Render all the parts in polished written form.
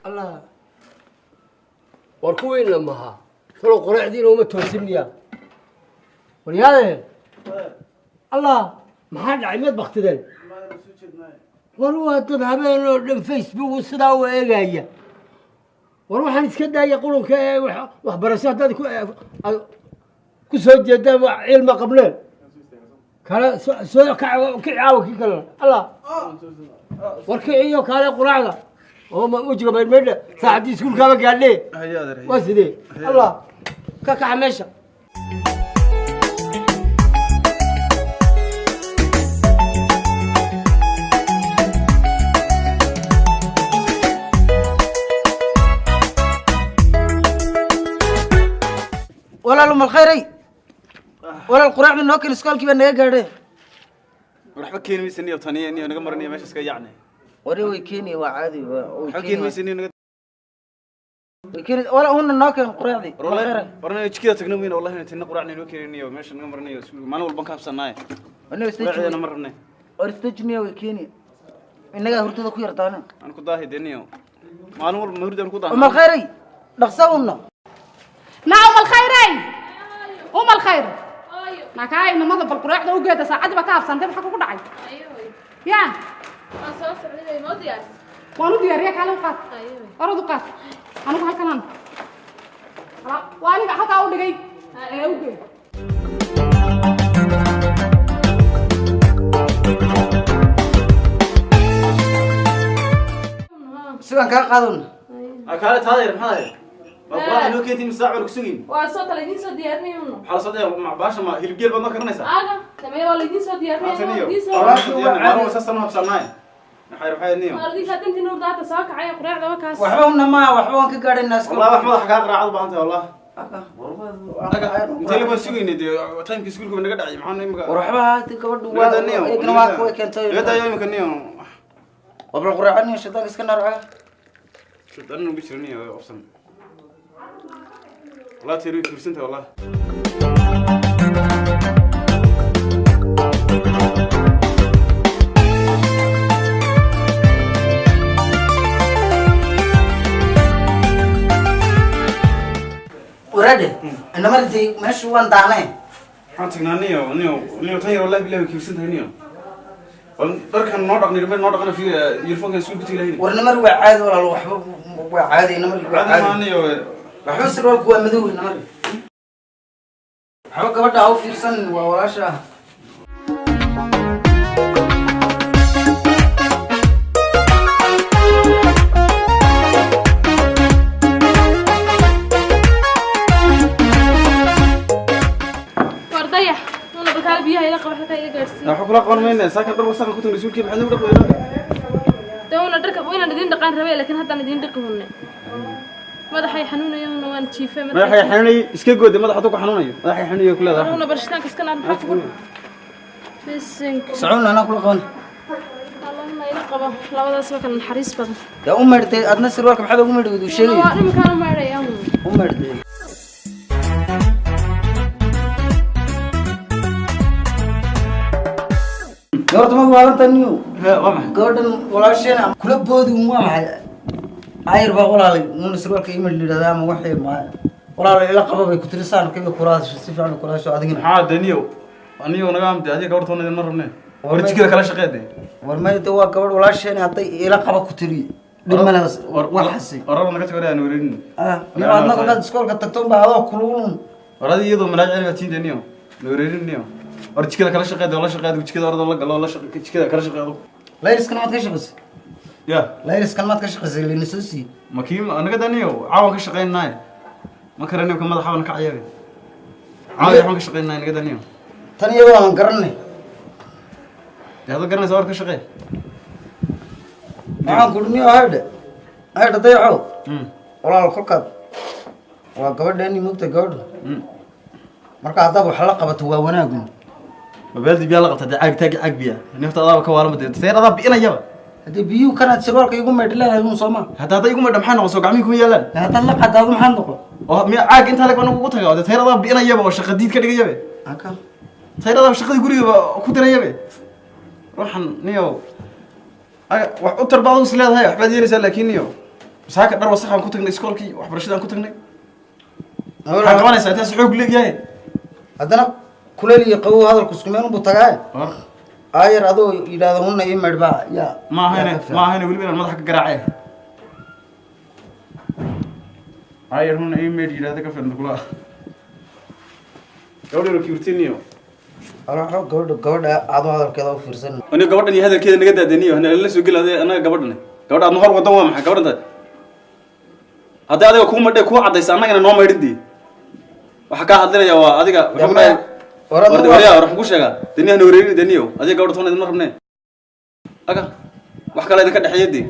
الله وركوين لماها شلون قرعدين وما توسمنيا ولياده الله ما حد عمد بختدل والله تذهبين فيسبوك وصدا وإيجاية وروح نسكت يقولون وحبرسات هذا كسر جدا علم قبلين كلا سو كعاو كلا الله وركعيه كلا قرعة هم وجهه بالمدة ساعد يسكول كذا قال لي واسدي الله كعمشة ولا لهم الخيري ولا القراع من نوكل اسكول كيف نيجا غادي waxba keen miisani iyo taniya inuu naga marnay meesha iska yaacnay وري ويكيني وعادي xogeen miisani naga ويكيني ولا هون نوكل القراع دي warna jikada tagno weyn wallahi inta quraacnay inuu keenayo meesha naga marnay maalin walba ka habsanaay wana wixii marnay ورستجني ويكيني إنك هرتو كوير تانا أنا كداهي دنيو مالو مهرد أنا كداه أم الخيري دخسونا نعم الخيري أم الخير نكاي نمضي بالقراع ده وجد ساعات بكاف سنتين حكوا كل عين يا أساس عليه ما دياس وانو دياريك على وقت أرد وقت أنا بحال كمان وأنا حتى أقول لك إيه وجد سوى كان قادون أكلت هذا محايا والله إنه كنتي مساعد وكسوين وصوت الذين صوت ديارني منه حال صدق مع باشا ما هي الجيل بدنا كرنيسا أنا تمام والذين صوت ديارني الذين صوت ما هو أساسا ما بسمعي نحير حي النيو أرضي خاتم تنور ذات ساق عيا قراع ده وكاس وحبهم ما وحبهم كقارن الناس والله أحمد حكى قراءة عضو بعنتي والله أنت اللي بسوين دي تايم كسكول كم نقدر عيم حنا يمكن ورحبها تكبر يمكن ما كوي كنت هذا يوم يمكن نيو وبالقراع عني الشيطان يسكن رعاه شو أنا بيشرني أصلا والله تيري كرسنت والله ورده أنا مرتي ماشي وان دعني حاتنا نيو تاير والله بلا كرسنت نيو دركان نوضق نيربن نوضق أنا في يرفون كان سوق بتيجي لهني ورنمر وعاد ولا وحبه وعادي نمر عادي ما نيو وحوس الوالد قوى مذوب نمر حبك بدأ أو في سن ووراشة ورديح أنا بكال بيها إلى قبل حتى يجلسين حكلا قانونين ساكن قبل ساكن كنت مسؤول كيف حنا نقدر دونا درك وين ندين دقان ربي لكن هذا ندين دقهن ماذا حي حنونة يوم وان شيفة ماذا حي حنونة إسكي جود ماذا حطوك حنونة ماذا حي حنونة كل هذا حنونة برشتان كسكن عن حفظ بسنك سعون أنا كل قان اللهم إلى قبل لا ولا سوى كان الحريص بدن يا أمرتي أدنى سروالك بحاجة أمرتي ودو شيء أنا مكانه معي يا أمرتي قرط ما قارن تنيو قرن ولا شيء كل بود وما عاير بقول على من سروالك يمل اللي ده ما وحي ما ولا لا قبل بكترسان كيف كراس سيف عن كراس هذا حاد أنيو نقام دي هذه قرط هنا مرة منه ورجع كذا كلا شقيدة ورما يتوا قبل ولا شيء حتى إلى قبل كتري لما وحسي ورا نقطة كذا نورين ما أنا قلت سكول كتكتم بعضه كلون ورا دي يدو مراجع على تين دنيو نورين نيو ورجع كذا كلا شقيدة ولا شقيدة وجه كذا أرض الله ولا شقيدة كذا كلا شقيدة لا يرسك ما تكشف بس يا لا يرسك ما تكشف بس اللي نسوسي ما كيم أنا كذا نيو عاون كشقين ناي ما كرني كم هذا حاول نكعيبه عاون كشقين ناي كذا نيو تاني يوم قرني هذا قرني صور كشقين ما قلني هذا ضيعوا ولا الخلق وقبل داني مقت قبل marka hadaba wax la qabato waa wanaagun mabaaldi biya la qabta caag taag caag biya neefta adaaba ka waalma deed seerada biinayaba هذا بيو كانت سروالك يقوم يدلها يقوم صوما هذا يقوم يدم حنا وسوق عميكم يلا هذا لا قد هذا محل نقول عاق انت لك انا ugu tagaa wada tayradaa biina yaba oo shaqadiid ka dhigay yabe هكا tayradaa shaqadii guriga ku diray yabe ruuxan niyo wax u tarbaado is leedahay waxbaad yeelaysaa laakiin niyo saaka dhar wasakhan ku tagnay iskoolkii waxbarashadaan ku tagnay waxaan qabanaysaa intaas xoog leeyahay هذا كل اللي يقوي هذا الكسكمين بتاعه آير هذا إذا هون يمر بقى يا ما هنا ولي بينا المضحك قراعه آير هون يمر إذا هذا كفن تقوله قولي لو كيرتينيو أروح قبل هذا كذا وفرسن أنا قبضني هذا كذا نقدر دنيو أنا اللي سوقي هذا أنا قبضني قبض أنا هور ودوما مح قبضنا هذا كوم مدة كوم عدي سامع أنا نوم يردي وحكى هذا يا هذا ورا روح كوش يا دنيا نوريني دنيو هذا قبض هون دمر منه أكا وحكى لي ذكر حياتي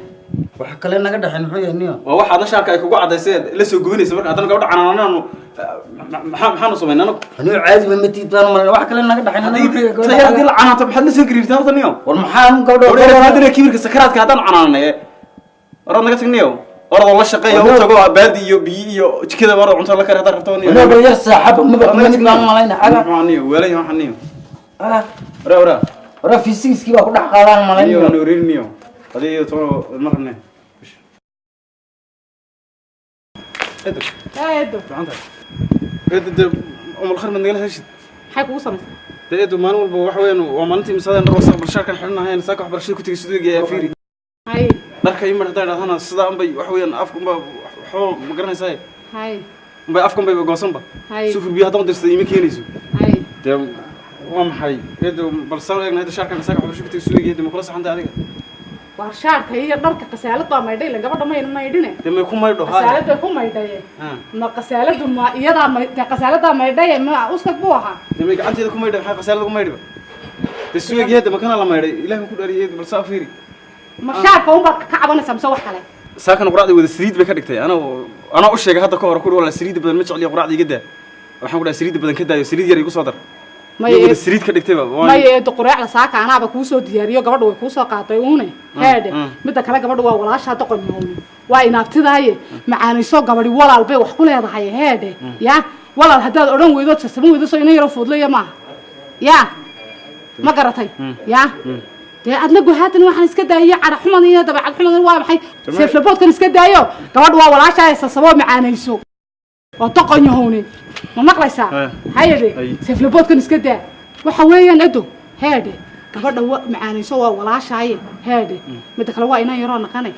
وحكى لنا كده حنفيا نيو وواحد هذا شاكا يكوك عدي سيد اللي سوقيني سبرك هذا قبض أنا محمد صومين أنا عادي من متي تان ما وحكى لنا كده حنفيا تيار دي العناة طب حد نسيت قريب تاني تانيو والمحام قبل هذا كبير كسكرات كهذا عناة رنا قتنيو أرد الله شقيه هو تقول بادي يو كذا مرة عنت الله كره هذا رفتوني أنا بيرس حب ما نقدر نعملين حاجة حنيو ولا يوم حنيو را في سيس كي بقول حقالان مالين نيو نورينيو هذه ترى المرة هذا هادو هذا أم الخير من قالها شيء حيك وصل هذا ما نقول بوحوين ومانتي مثلا نروح بالشركة حنا هاي نساق برشيد كنت يسدوق يا فيري هاي marka yimid hadaan hana sida ambay wax weeyaan afku xoo ma garanaysaa هاي ambay afku bay goosanba هاي sufur biyo hadaan dirtay ima keenayso هاي de waa maxay eedo bal soo eegna hada sharkan isaga xubasho ku tagsuuga yeedo ma kula saxanta adiga warshaarka iyo dharka qasaalad baa maydhay la gabadha ma maydhine de ma ku maydho qasaalada ku maydhay ma qasaaladu ma iyada ma qasaalada maydhay ma uskag buu ahaa de ma gacanteeda ku maydhay maxay qasaalada ku maydhay de suuga yeedo ma kana la maydhay ilaahay ku dhaariyay bal saa fiiri ma shaarka uma ka cabanaysa mise wax kale saakan quraacda wada saliid bay ka dhigtay ana u sheegay hadda ka hor ku wala saliid badan ma jecliyo quraacda iga daa waxaan ku dhahay saliid badan ka daayo saliid yar igu soo dar ma wada saliid ka dhigtay ma yeedo quraacda saaka anaaba ku soo diyaariyo gabadhu way ku soo qaatay uune heede midda kale gabadhu waa walaasha doqon yooni waa inaabtidahay macaanayso gabadhi walaal bay wax ku leedahay heede ya walaal hadaad oran weydo tasamo weydo soo inay yaro foodleeyo ma ya ma garatay ya يا أدنى جهاتنا وحنا نسكت هي على حمض هي تبع الحمض الواضح سيف لبوت كان نسكت هيو قبل ولا شيء سصوا معنا يسوق وطقني هوني ما مقلي ساعة هاي دي سيف لبوت كان نسكت ده وحويا ندو هادي قبل معنا يسوق ولا شيء هادي متخلوا إنا يرانا كاني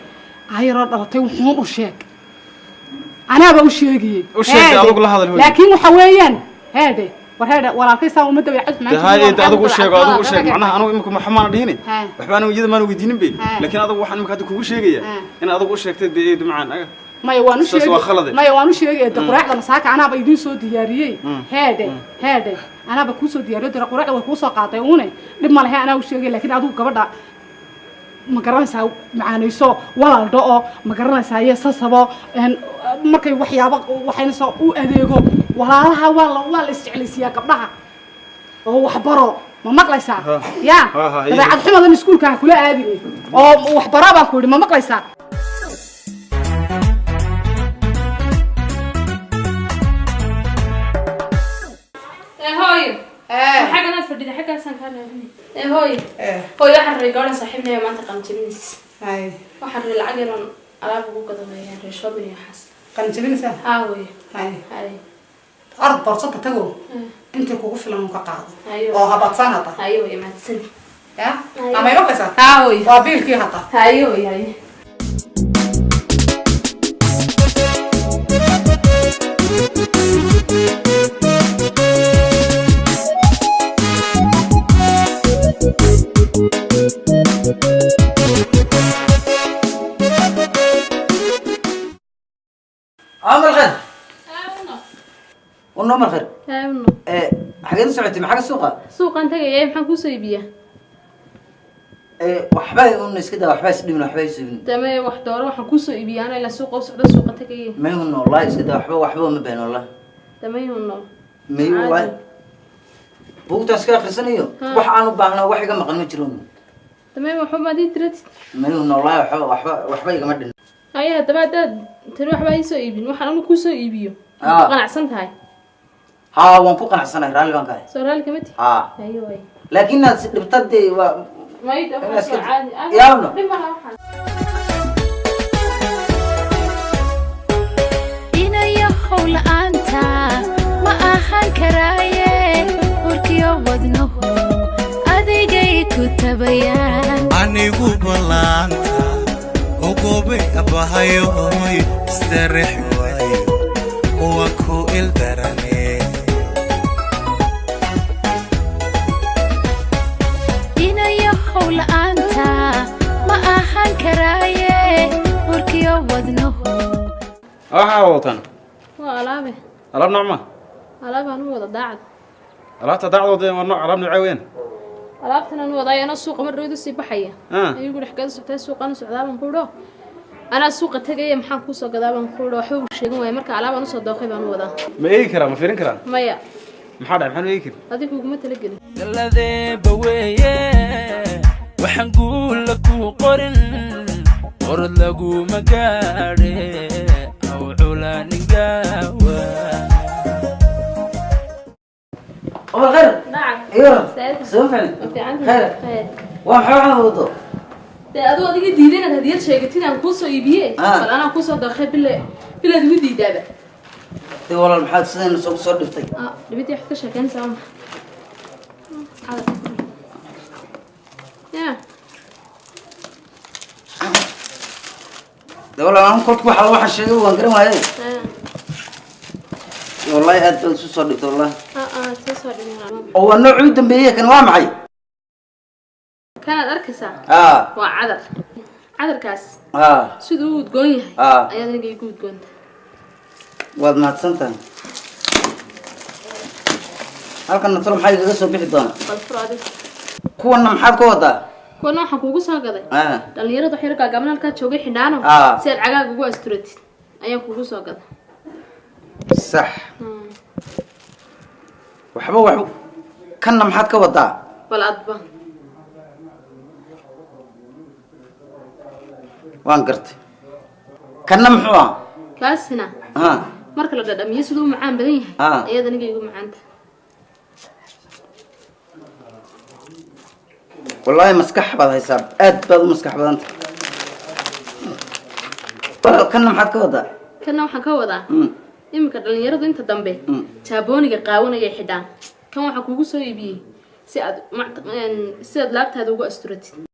هاي يرانا تيو حوم وشيك أنا بوشيكي لكن وحويا هادي وهذا ولا كيسا ومدة بيعد معك هاي أنت أدوك وشيء أدوك وشيء معناها أنا وإمكم محمد ديني وحنا وجد ما نودين بي لكن أدوك وحنا مكاتك وشيء أنا أدوك وشيء تدي معنا ما يوانوش ما يوانوش القراء لما ساك أنا بيدين صوت دياري هذا أنا بكون صوت دياري ترى قراء وكون قاطعوني لما لها أنا وشيء لكن أدوك قبل ما قرنسا معنا يسوع ولا الضوء ما قرنسا يسصبا إن ما كي وحيابك وحينسا وأديكو ولا لها ولا استعليسيا قبلها هو حبره ما مقليسا يا تبع حمد النسكول كان كلها هذه أو وحبره باكل ما مقليسا هاي حاجة أنا فردي حاجة سانكارني هاي هاي حرّي قارن صاحبنا يوم أنت قنجلينس هاي وحرّي العجلة على أبوك قدام يعني شابني حس قنجلينس هاي أرض برصة تجو أنت كوقف لما قاعد أيوة هبط سنة أيوة يا ما تسني يا أما يروح بس هاي وابيل كي هتا أيوة عمر خير والنوم الخير هاونا حاجة سمعتي مع حاجة سوق أنت جاي محن كوسي بيه وحباي ونس كده وحباي سليم وحباي سليم تمام وحدار وحن كوسي بيه أنا إلى سوق وسعد السوق أنت جاي ما هو والله كده وحباي ما بين والله تمام والله ما هو والله بوقت أسكار خسنيو وح أنا بعنا وحاجة ما قلنا ترون تمام وحب ما دي ترت ما والله وحبا يقما دين هيا دابا تري وحبا يسو ايبين waxaan anu ku soo iibiyo qanacsan tahay ها وان ku qanacsanay raali baan kahay soo raali kamid ها ayo way laakiin aad dhibtadii waa ma ii dhaw soo caadi يلا inaya hawl aanta ma ahan karaaye warkiyo wadnuhu adigay ku tabayaan anigu balaanta ogobe abahayo hoy istarix waayo wa ku ildarane inaya hawl aanta ma ahan karaaye warkiyo wadnuhu waxa watan waa alaabe alaab nocma alaab anu wada daacad alaabta daacdooda waa nooc alaab nooceeyeen alaabtan anu wada ayana suuqa marwada si baxaya ayagu dhexgada soctay suuqana socdaaban ku dhoo ana suuqa tagay maxaan ku soo gadaaban ku dhoo waxa uu sheegan way marka alaab anu soo dooqay baan wada ma eegi karaa ma fiirin karaa maya maxaa dhacay maxaan eegi karaa adigu kuma talagelin galadeeba weeye waxaan guula ku qorin qorad laguma gaadhe aw culanigawa أول خير نعم أيوه سعيد سوف في عندي خير خير ومحوها وضو dee adoo adiga diiday inaad hadiyad sheegatid aan kuu soo iibiyey bal anaa kuu soo dooqay bilaad igu diidaaba دي والله المحاد سنين سوق صور دفتي dhibidii waxaad ka sheekeynaysaa waa maxay ya دي والله أنا كنت واحد واحد شيء وانقرم هاي والله أنت شو صور دفتي والله soo soo dhimin هو النوع يدم بيه كان وامعي kanaad arkaysaa waa cadar cadarkaas siduu u udgoon yahay ayaad aniga igu udgoonta waad mahadsantahay halkan natalo maxay igaga soo bixi doona bal furo adiga kuwana maxaad ka wadaa kuwana waxaan kuugu soo gaday dhalinyarada waxay gaagaabna halkaa joogay xidhaano si aad cagaaga ugu asturatid ayaan kuugu soo gaday sax waxba kanna maxaad ka wadaa bal adba waan gartay kanna muxuu ah kaasina marka la dhadhamiyo siduu macaan badan yahay ayaad aniga igu macaanta wallahi maskax baad haysaa aad baad u maskax badanta kanna maxaad ka wadaa kanna waxaan ka wadaa iminka dhalinyaradu inta dambe jaabooniga qaawanaya xidhaan kan waxaan kuugu soo iibiyey si aad laabtaada ugu asturatid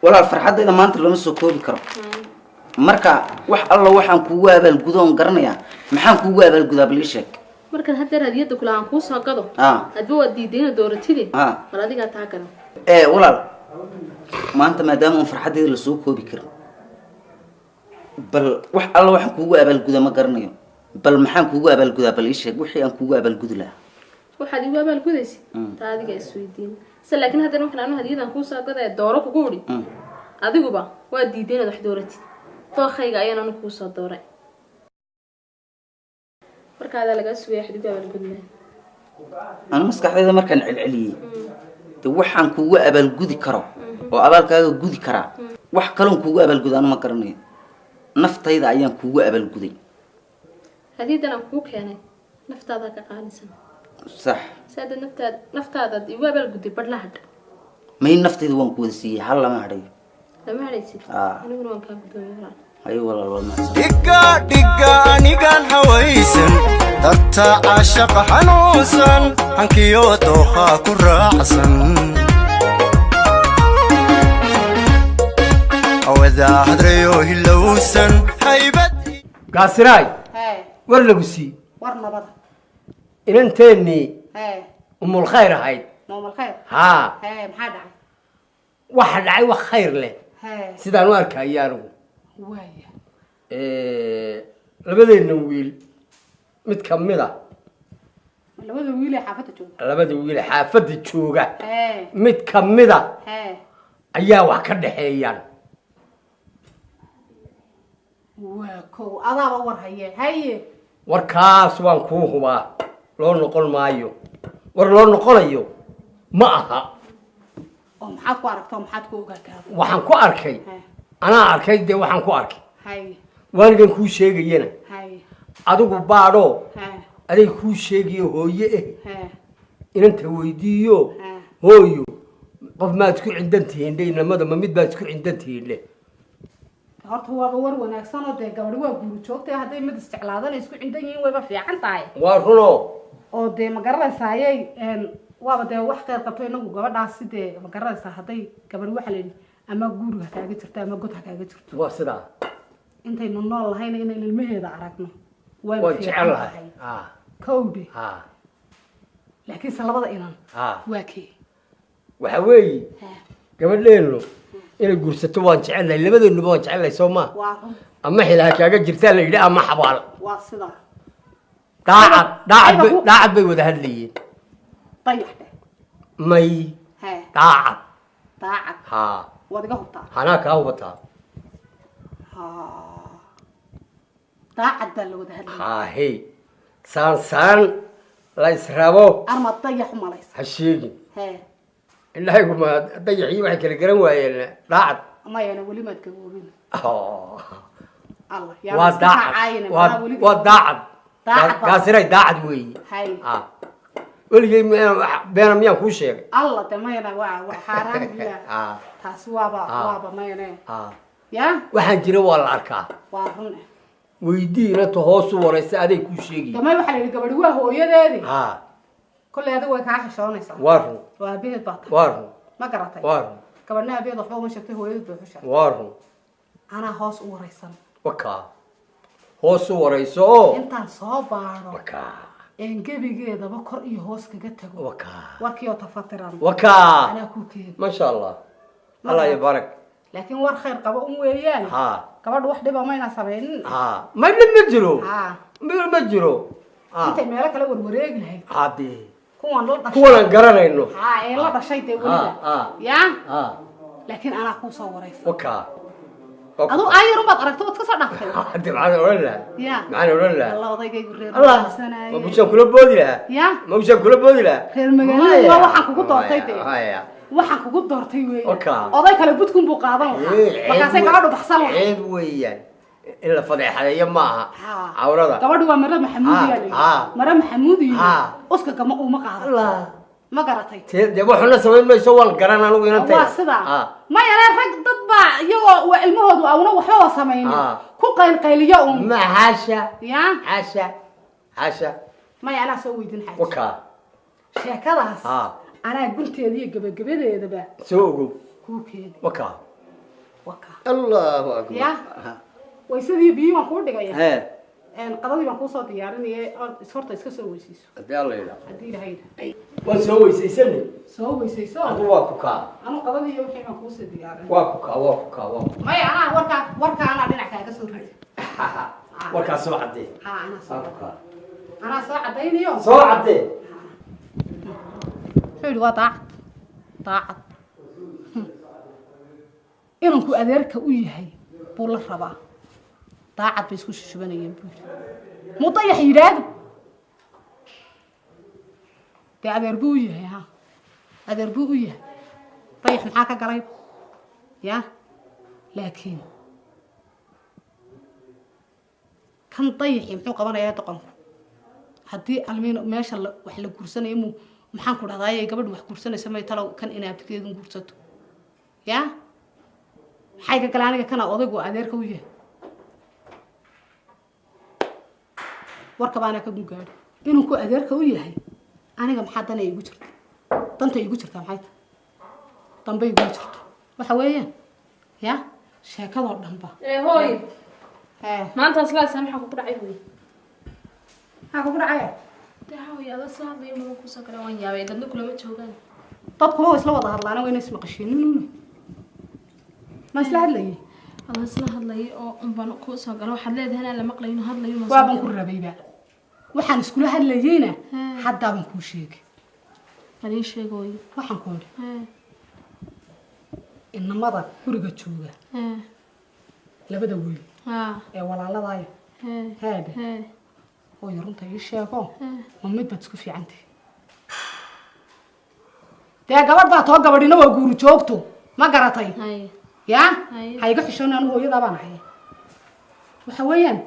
walaal farxadayda maanta lama soo koobi karo marka wax alla waxaan kuugu abaalgudoon garanayaa maxaan kuugu abaalgudaa bal ii sheeg markan haddeer hadiyadda kule aan kuu soo gado hadba waad diidayna dooratide bal adigaa taa gado walaal maanta maadaama uun farxadayda lasoo koobi karin bal wax alla waxaan kuugu abaalgudaa ma garanayo bal maxaan kuugu abaalgudaa bal ii sheeg wixii aan kuugu abaalgudi lahaa waxaad igu abaalgudaysid taa adiga isweydiin laakiin haddeer markan anu hadiyadan kuu soo gada dooro kugu udhi adiguba waa diiday inaad wax dooratid dookhayga ayaan anu kuu soo dooray markaadaa lagaa sugaya waxaad igu abaalgudlahay anu maskaxdayda markaan celceliyey de waxaan kuugu abaalgudi karo oo abaalkaaga gudi karaa wax kaloon kuugu abaalguda anu ma garanayo naftayda ayaan kuugu abaalguday hadiyadan aan kuu keenay naftaadaa ka qaalisan صح سادة نفتاد يوابل قدي بدلا هاد ما هي نفتي دوان كوسي هلا ما هري لما هري سيد أنا بنوان كان بدو يفران أي والله ما دقا نيجان هويسن درتا عاشق حنوسن حنكيو دوخا كراعسن أوذا هدريو هلوسن هيبت قاسراي ولا قسي ورنا بضا إن أنتني أم الخير هاي نوم الخير ها محاد واحد عي وخير له سيدان وارك أيانو وايا لبدي نويل متكملة لبدي ويلي حافظة جوجا لبدي ويل حافظة جوجا متكملة أيا وحكر حيان وكو أضع ور هي warkaas waan kuu hubaa loo noqon maayo war loo noqonayo ma aha maxaad ku aragtay maxaad ku ogaataa waxaan ku arkay anaa arkay dee waxaan ku arkay hay waaligan kuu sheegayana hay adigu baadho hay aday kuu sheegayo hooye hay inanta weydiiyo hooyo qof maad isku cindan tihiin dhe inamada ma mid baad isku cindan tihiin le horta waaba war wanaagsan oo dee gabadhi waa guuri joogtay hadday mid isjeclaadana isku cindan yihiin wayba fiican tahay waa runo oo dee ma garanaysayay waaba dee wax qeyr qabto inagu gabadhaasi dee ma garanaysaa hadday gabadhi waxa la yidhi ama guuriga ha kaaga jirto ama god ha kaaga jirto waa sidaa intaynu nool lahayna inaynu ilmaheeda aragno waan wayba jecel fiican lahay tahay kowdhe ha laakiinse labada inan ha waa kee waxa weeye gabadheennu inay guursato waan jecelnahay labadeennuba waan jecelnahay soo maa waa run ama xilaa kaaga jirtaa la yidhi ama xabaal waa sidaa daacad bay wada hadlayeen dayax dheh may hee daacad daacad haa waad iga hubtaa hanaa kaa hubataa daacad baa la wada hadlaya haa hey saan la israbo arma dayax umalaysa ha sheegin hee indhahaygu ma dayaxii waxay kala garan waayeen daacad mayana weli maad gaboobin allah waa daacad waa daacad kaasiray daacad weeye hay weligay beena miyaan kuu sheegay allah de mayana waa xaaraan bila taasi waaba mayane ya waxaan jira waa la arkaa waa run weydii inanta hoosu waraysa aday kuu sheegay damay waxaa la yidhi gabadhi waa hooyadeedi ha kolley adigu way kaa xishoonaysaa waa run waa abeed baa tahay waa run ma garatay waa run gabadhna abeed waxba uma sheegtay hooyadii bay xusha waa run anaa hoos u waraysan wakaa hoosu warayso oo intaan soo baadho wakaa gebigeedaba kor iyo hoos kaga tago wakaa warkiioo tafatiran wakaa anaa ku keeni maasha allah allah ya barak laakiin war khayr qaba un weeyaan ha gabadha wax dhiba mayna samaynin ha ma dhib ma jiro ha ma jiro intay meelo kale warwareegi lahayd hadee kuwan la dhashay kuwan aan garanayno ha ee la dhashay dee weliba ya ha laakiin anaa kuu soo waraysa wakaa aduu aayarun baad aragto waad ka soo dhaftay hadee maxaan odhan lahaa ya maxaan odhan lahaa alla odaygaygu reer allah sanaaye ma bushaan kula boodi lahaa ya ma bushaan kula boodi lahaa reer magaalada waa waxaan kugu doortay dee haya waxaan kugu doortay weeye wakaa oday kale budkun buu qaadan lahaa markaasay gabadhu baxsan lahaa ceeb weeyaan in la fadeexadeeyo maaha Ha. cawrada gabadhu waa mare maxamuud Ha, yaa ha. mare maxamuud iyo Ha. uska gama uma qaadan ma garatay dee waxuna samayn mayso waan garan anigu inantay waa sidaa maya rag dad baa iyagoo waa ilmahoodu awna waxba waa samaynin Ha. ku qaylqayliyo un ma xaasha ya xaasha maya anaa soo weydin xaaji wakaa sheekadaas Ha. anaa gunteeda iyo gabagabadeedaba soo ogow kuu keeni wakaa wakaa allahu akbar ya waysadii biyo waan kuu dhigaya hee qadadii baan kuusoo diyaarinaya horta iska soo weysayso haddii alla yidhaah haddii ilahay yidhaah waan soo weysaysanay soo weysayso adu waa ku kaa anu qadadii iyo wixii baan kuusoo diyaarin waa ku kaa maya anaa warka anaa dhinac kaaga soo ridi warkaa soo caddee ha waa ku kaa anaa soo caddaynayo soo caddee wuxuu yidhi waa daacad inanku adeerka u yahay buu la rabaa daacad bay isku shushubanayeen buu yidhi muu dayax yidhaahdo dee adeer buu u yahay ha adeer buu u yahay dayax maxaa ka galay ya laakiin kan dayaxii muxuu qabanayaa doqonku haddii almiin meesha wax la guursanayo maxaan ku dhahdaayay gabadhu wax guursanaysa may talow kan inaabtigeedun guursato ya maxay ka gala aniga kana odaygu adeerka u yahay warka baana ka gungaadhi inuu ku adeerka u yahay aniga maxaa dana igu jirta danta igu jirta maxay tahay dambe igu jirto waxa weeyaan ya sheekadoo dhanba hooy maanta aslaasa maxaa kugu dhacay hooy maxaa kugu dhacaya hooy ada soo hadlaya madan kusoo kale waan yaabay dadna kulama joogaan dadkuba waa isla wada hadlaana wayna ismaqashiinin ma isla hadlayay ada isla hadlayay oo unbaan kusoo gala waxaad leedahay inaan la maqlayno hadlayo waaban ku rabayba waxaan iskula hadlayeyna haddaaban kuu sheegay adii sheegooyo waxaan ku idhi inamada guriga jooga labada wiil ee walaaladaayo haada hooyo runta ii sheego ma mid baad isku fiicantahay dee gabadh baa too gabadhina waa guuri joogto ma garatay haye ya Haye. ha iga xishoon anigu hooyadaa baan ahay waxa weeyaan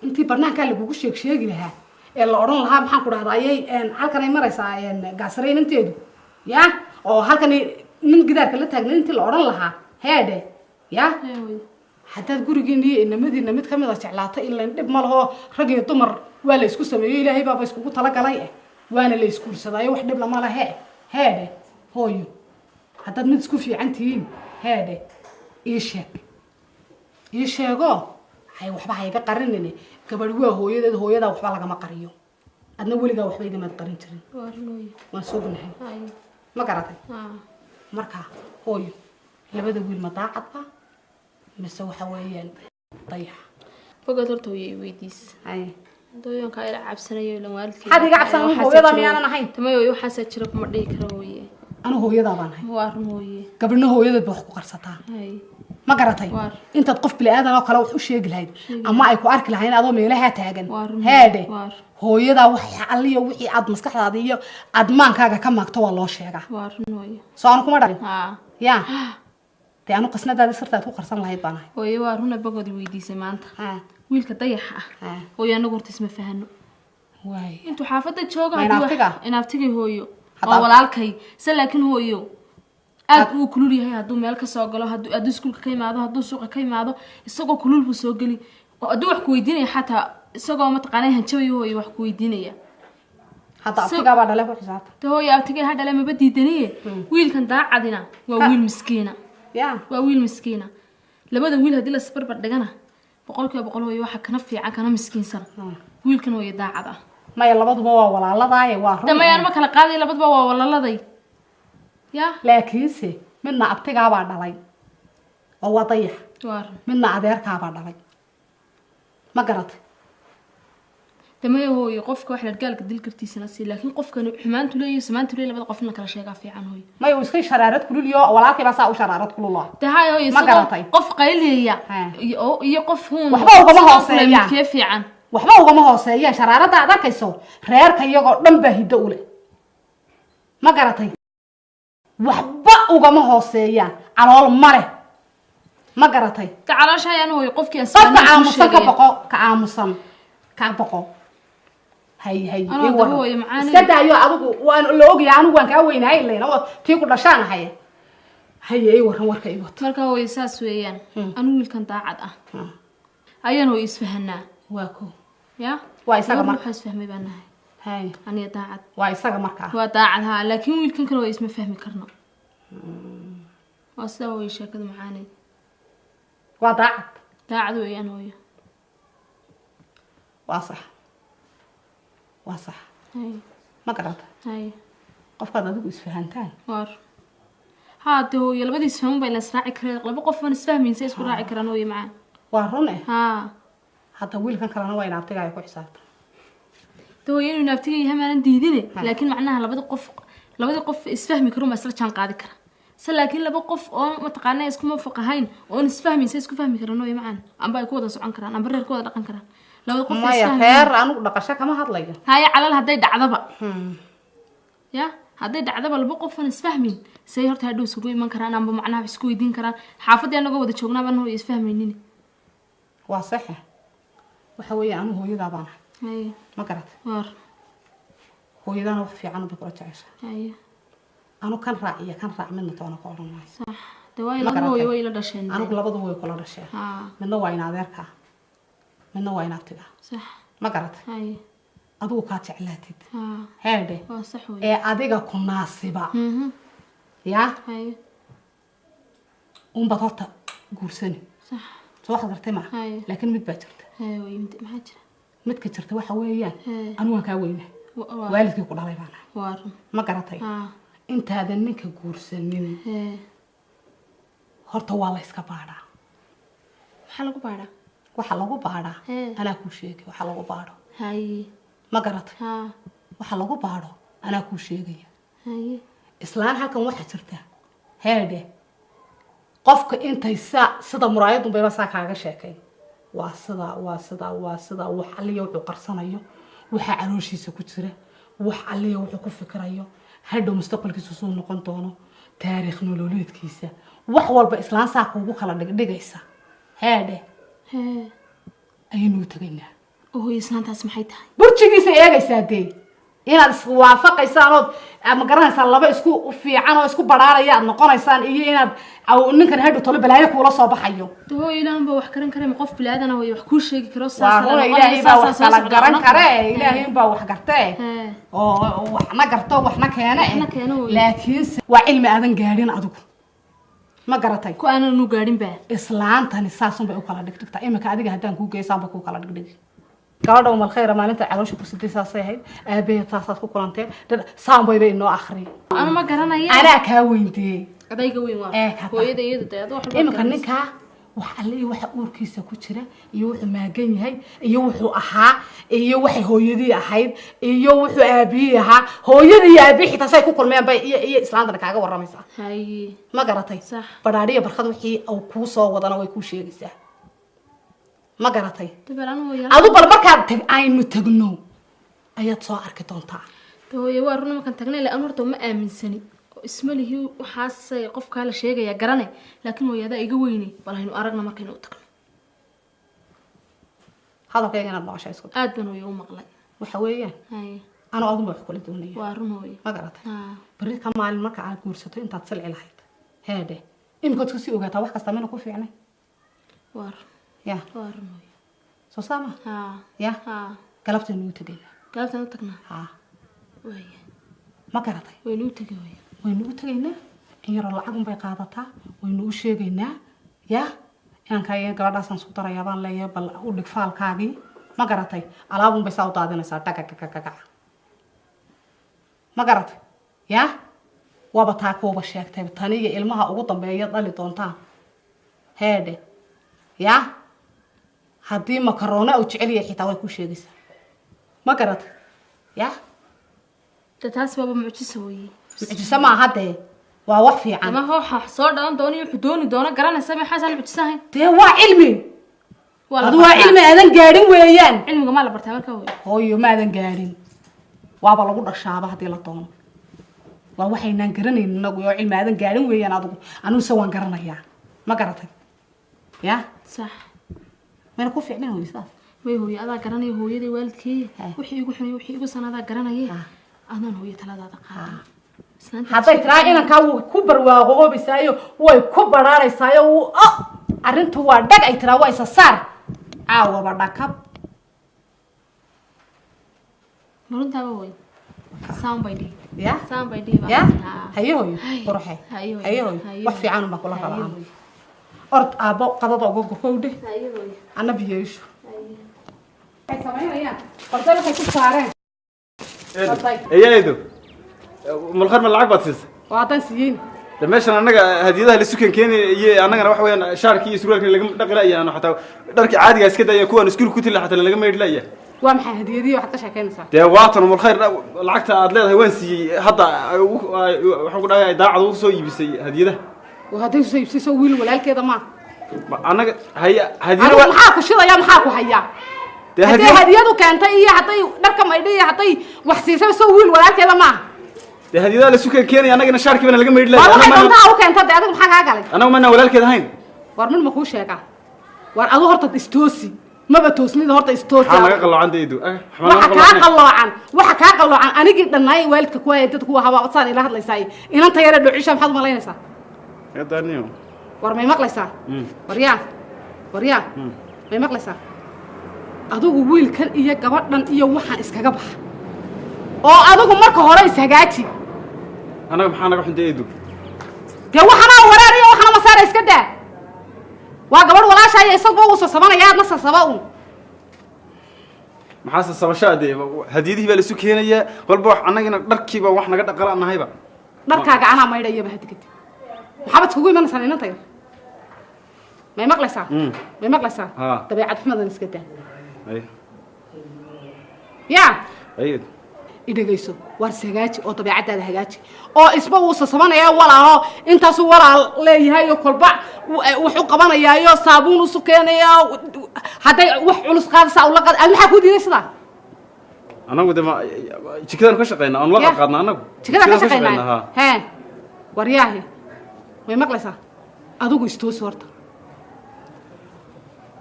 intii barnaankaa lagugu sheegi lahaa ee la odhan lahaa maxaan ku dhahdaa ayay halkan ay maraysaa gaasarayninteedu ya oo halkan nin gidaarka la taagna intii la odhan lahaa heedhe ya haddaad gurigiina iyo inamadiina mid kamid a jeclaato ilan dhib ma laho rag iyo dumar waa la isku sameeyo ilaahay baaba iskugu talagalay waana la iskuursadaayo wax dhib lama lahe heedhe hooyo haddaad mid isku fiican tihiin heedhe ii sheego hay waxba hayga qarinine gabadhi waa hooyadeed hooyadaa waxba lagama qariyo adna weligaa waxba igamaad qarin jirin waan sognahay ma garatay marka hooyo labada wiil ma daacadba mise waxa weeyaan dayax fogaad horta hooyo weydiis dooyanka ila cabsanayo ila waalidkii had iga cabsan hooyada miyaanan ahayn tamayo waxa jira kuma dhihi karo hooye anu hooyadaa baan ahay waa run hooye gabadhna hooyadeed ba wax ku qarsataa ma garatay intaad qof bili aadan oo kale wax u sheegi lahayd ama ay ku arki lahayn adoo meelaha taagan heedhe hooyadaa wax alliyo wixii aad maskaxdaada iyo admaankaaga ka maagto waa loo sheegaa waa run hooye soo anu kuma dhalin ya dee anu qasnadaadi sirtaad ku qarsan lahayd baan ahay hooye waa runa bagoodi weydiisay maanta wiilka dayaxa ah hooye anagu horta isma fahano waay intuu xaafadda jooga inaaftigay hooyo oo walaalkay se laakiin hooyo aad uu kulul yahay hadduu meel ka soo galo hadduu iskuulka ka imaado hadduu suuqa ka imaado isagoo kulul buu soo geli oo hadduu wax ku weydiinaya xataa isagoo mataqaanay hanjabayo hooyo wax ku weydiinaya hadda abtigaa baa dhale ku xisaabta te hooyo abtigay ha dhale maba diidaniye wiilkan daacadina waa wiil miskiina waa wiil miskiina labada wiil haddii la isbarbar dhigana 100% hooyo waxa kana fiican kana miskiinsan wiilkan hooyo daacad ah maya labaduba waa walaaladaaye waa run damayaan ma kala qaaday labaduba waa walaaladay ya laakiinse midna abtigaa baa dhalay oo waa dayax midna adeerkaa baa dhalay ma garatay damayo hooyo qofka wax la gaalka dil kartiisana si laakiin qofkan xumaantu leeyahay samaantu leeyahay labada qofna kala sheegaa fiican hooyo may uu iska sharaarad kulul walaalkii baa saa u sharaarad kulul tahay hooyo qof qayliya iyo qof huun waxba ugama hooseeya kee fiican waxba ugama hooseeya sharaarada aad arkayso reerka iyagoo dhan baa hiddo u leh ma garatay waxba ugama hooseeyaan calool male ma garatay ka calooshaayaan hooyo qofkii asbaana aamusan ka aamusan ka boqo hay iska daayo adigu waan la ogyahay anigu waan kaa weynahay ilayna tii ku dhashaan ahay hay waran warka igu marka hooyo saas weeyaan anu wiilkan daacad ah ayaan hooyo isfahanaa waa ko ya waa isaga marka isfahmay baan nahay hay aniga daacad waa isaga marka waa daacad ha laakiin wiilkan kale waa isma fahmi karno waa sida way sheekada macaanay waa daacad weeyaan hooyo waa sax ma garata qofkaad adigu isfahantaan war haade hooyo labadii isfahmin baa la israaci kareen laba qof aan isfahmaysa isku raaci karaan hooyo macaan waa run hadda wiilkan kalena waa inaabtigaa ku xisaabta hooyo inuu inaabtiga yahay maanan diidine laakiin macnaha labadii qof isfahmi karo ma isla jaan qaadi kara se laakiin laba qof oo mataqaanaa iskuma foqahayn oon isfahmaysa isku fahmi karaan hooyo macaan amba ay ku wada socon karaan amba reer ku wada dhaqan karaan labada qof maya reer anigu dhaqasho kama hadlayo haya calal hadday dhacdaba ya hadday dhacdaba laba qof aan isfahmin say horta hadhow isugu iman karaan amba macnaha isku weydiin karaan xaafadii anagoo wada joognaa baan hooyo isfahmaynin waa saxa waxa weeye anu hooyadaa baan ahay ma garat hooyadaana wax fiican bay kula jecesha anu kan raac iyo kan raac midna toona ku odhan maayo sax dawaa laba hooyo way la dhasheen anigu labadu way kula dhasheen midna waa in adeerka midna waa in abtiga sax ma garat adigu kaa jeclaatid heedhe ee adiga ku naasiba ya unbaad horta guursani soo waxaad gartay maa laakiin mid baa jirta midka jirta waxa weeyaan anu waan kaa weyna waalidkii ku dhalay baan ma garatay intaadan ninka guursanin horta waa la iska baadhaa waxa lagu baadhaa anaa kuu sheegay waxa lagu baadho ma garatay waxa lagu baadho anaa kuu sheegaya islaan halkan waxa jirta heedhe qofka intay sida muraayadun bayba saa kaaga sheekay waa sida wax alliya wuxuu qarsanayo waxa calooshiisa ku jira wax alliya wuxuu ku fikirayo hadhow mustaqbalkiisu suu noqon doono taariikh nololeedkiisa wax walba islaan saa kuugu kala dhigdhigaysa heedhe ayaynu u tagaynaa hooyo islaantaas maxay tahay burjigiisa eegaysaa dee inaad iswaafaqaysaan ood ma garanaysaan laba isku fiican oo isku badhaaraya aad noqonaysaan iyo inaad ninkan hadhow tolo balaayo kuula soo baxayo hooyo ilaahan baa wax garan kare ma qof bilaadan ah way wax kuu sheegi karo ilaahay baa wax kala garan kare ilaahay baa wax gartee oo waxna garto waxna keene laakiin waa cilmi aadan gaadhin adigu ma garatay ku aanan u gaadhin baa islaantani saasun bay u kala dhigdhigtaa imika adiga haddaan kuu geysaan bay ku kala dhigdhigi gabadha umal khayra maalinta caloosha kursidii saasay ahayd aabaheed saasaad ku kulanteen saanboy bay inoo akhriy ana ma garanaya anaa kaa weyndee adayga weyn waa hooyada iyada dad wax imika ninkaa wax alle waxa uurkiisa ku jira iyo wuxuu maagan yahay iyo wuxuu ahaa iyo waxay hooyadii ahayd iyo wuxuu aabihii ahaa hooyadii iyo aabihii xitaa say ku kulmeen bay iyo islaantana kaaga warramaysaa ma garatay badhaadhiya barkad wixii uu kuu soo wadana way kuu sheegaysaa ma garatay adu bal markaad aynu tagno ayaad soo arki doontaa hooyo waa run markaan tagnay la horta ma aaminsani isma lihi waxaas qofka la sheegaya garane laakiin hooyada iga weynay bal aynu aragna markaynu u tagno hadalkayga inaad maqashay isku aad baan hooyo u maqlay waxa weeyaan anoo aduma wax kula doonaya waa run hooyo ma garatay bari ka maalin marka aad guursato intaad silci lahayd heede imikood ku sii ogaataa wax kasta mina ku fiicnay waa ya waa run hooyo soo saama ya galabtaynu u tagaynaa galabtaan u tagnaa waaya ma garatay waynu u tagay hooyo waynu u tagaynaa in yaroo lacag unbay qaadataa waynu u sheegaynaa ya inankaa gabadhaasaan isku darayaa baan leeyahay bal u dhig faalkaagii ma garatay alaabunbay saa u daadinaysaa dhagagagagaga ma garatay ya waaba taa kuuba sheegtay tani iyo ilmaha ugu dambeeya dhali doontaan heedhe ya haddii makaroona uu jecel yahay xitaa way ku sheegaysaa ma garatay ya taas waaba mucjiso weeye mucjiso maaha dee waa wax fiican ma waxa soo dhalan doona wuxuu dooni doona garanaysa ma xasan mucjisahay dee waa cilmi adu waa cilmi aadan gaadhin weeyaan cilmiga ma la bartaa marka hooyo ma aadan gaadhin waaba lagu dhashaaba haddii la doono waa waxaynaan garanayn inagu oo cilmi aadan gaadhin weeyaan adigu anigu se waan garanayaa ma garatay ya sax mayna ku fiicnayn hooyo saas way hooyo adaa garanaya hooyadii waalidkii wixii igu xunay wixii igu sanadaa garanayay adaan hooyo taladaada qaadan hadday tiraa inankaa wuu ku barwaaqoobaysaayo way ku badhaaraysaayo arrintu waa dhag ay tiraa waa isa saar caawaba dhakab maruntaaba way saan bay dhii ya saan bay dhii ya haye hooyo quruxe haye hooyo wax fiican unbaa kula rabaa ord aabbo qadada uga gokowdhe ana biyeesho waxay samaynayaan qorday waxay ku saareen eedo malkhar ma lacag baad siisay waadan siiyeen meeshan annaga hadiyadaha la sukan keenay iyo annagana wax weeyaan shaarkii iyo surwaalkii laga dhaqi laayaan xataa dharkii caadiga iska daya kuwan iskuul ku tilla xataa laga meedh laayaan waa maxay hadiyadii waxaad ka sheekeynaysaa dee waatan malkhayr lacagta aad leedahay waan siiyey hadda waxaan ku dhahay daacad ugu soo iibisay hadiyadaha hadday soo iibsayso wiil walaalkeeda ma annaga haya hadiyada maxaa ku shidaya maxaa ku haya hadday hadiyadu keentay iyo hadday dharka maydhay iyo hadday wax siisay soo wiil walaalkeeda ma dee hadiyada la sukan keenay annagana shaarkii bana laga meedh laayay waxay doontaa u keentay adigu maxaa kaa galay annagu mana walaalkeed ahayn war min ma kuu sheegaa war adu horta istoosi maba toosnida horta istoosi waxaa naga qaloocan deedu waxa kaa qaloocan anigii dhannaay waalidka ku hayay dad kuwa haba saan ila hadlaysaa inanta yare dhucisha maxaad u malaynaysaa yadaniyo war may maqlaysaa waryaa may maqlaysaa adigu wiilkan iyo gabadhan iyo waxaan iskaga baxa oo adigu marka hore ishagaaji annaga maxaa naga xunta eedu dee waxana wareer iyo waxana masaara iska daa waa gabadh walaasha iyo isagoo uu sasabanaya aadna sasaba un maxaa sasabashaa dee hadiyadihii baa la isu keenayaa walba wax annagina dharkiiba wax naga dhaqalanahayba dharkaaga anaa maydhayaba hadigadi maxaabad iskugu imanaysaa inantayda may maqlaysaa may maqlaysaa dabeecad xumadan iska daa ya idhagayso waar sagaaji oo dabeecadaada hagaaji oo isba uu sasabanaya walaalo intaasuu walaal leeyahay oo kolba wuxuu qabanayaayo saabuun usu keenaya hadday wax culus qaadaysaa ula qaad maxaa ku diiday sidaa أنا قد ما جكذا كشقينا أنا لا قادنا أنا جكذا كشقينا ها ورياهي وين مقلسة أدوق يستوي صورته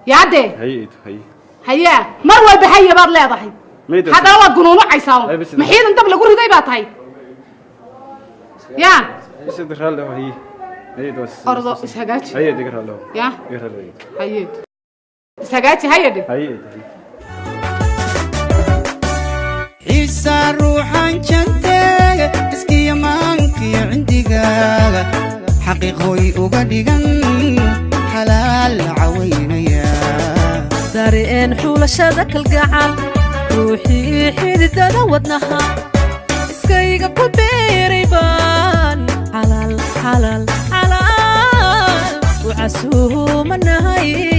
يا عدي هيا مروة بهيا بار لا ضحي هذا هو الجنون عيساو محيط أنت بلا قولي ذي باتهاي يا يصير له هي دوس أرض إسهاجاتي هي دقرها له يا دقرها له هيا إسهاجاتي هيا دي عيسى روحان جنتك اسكي مانكي عندي قاغا حقيقوي وقديقن حلال عوينيا دارين حول شادك القعال روحي حيد ودنها اسكيقا كبيريبان حلال حلال حلال وعسوه منهاي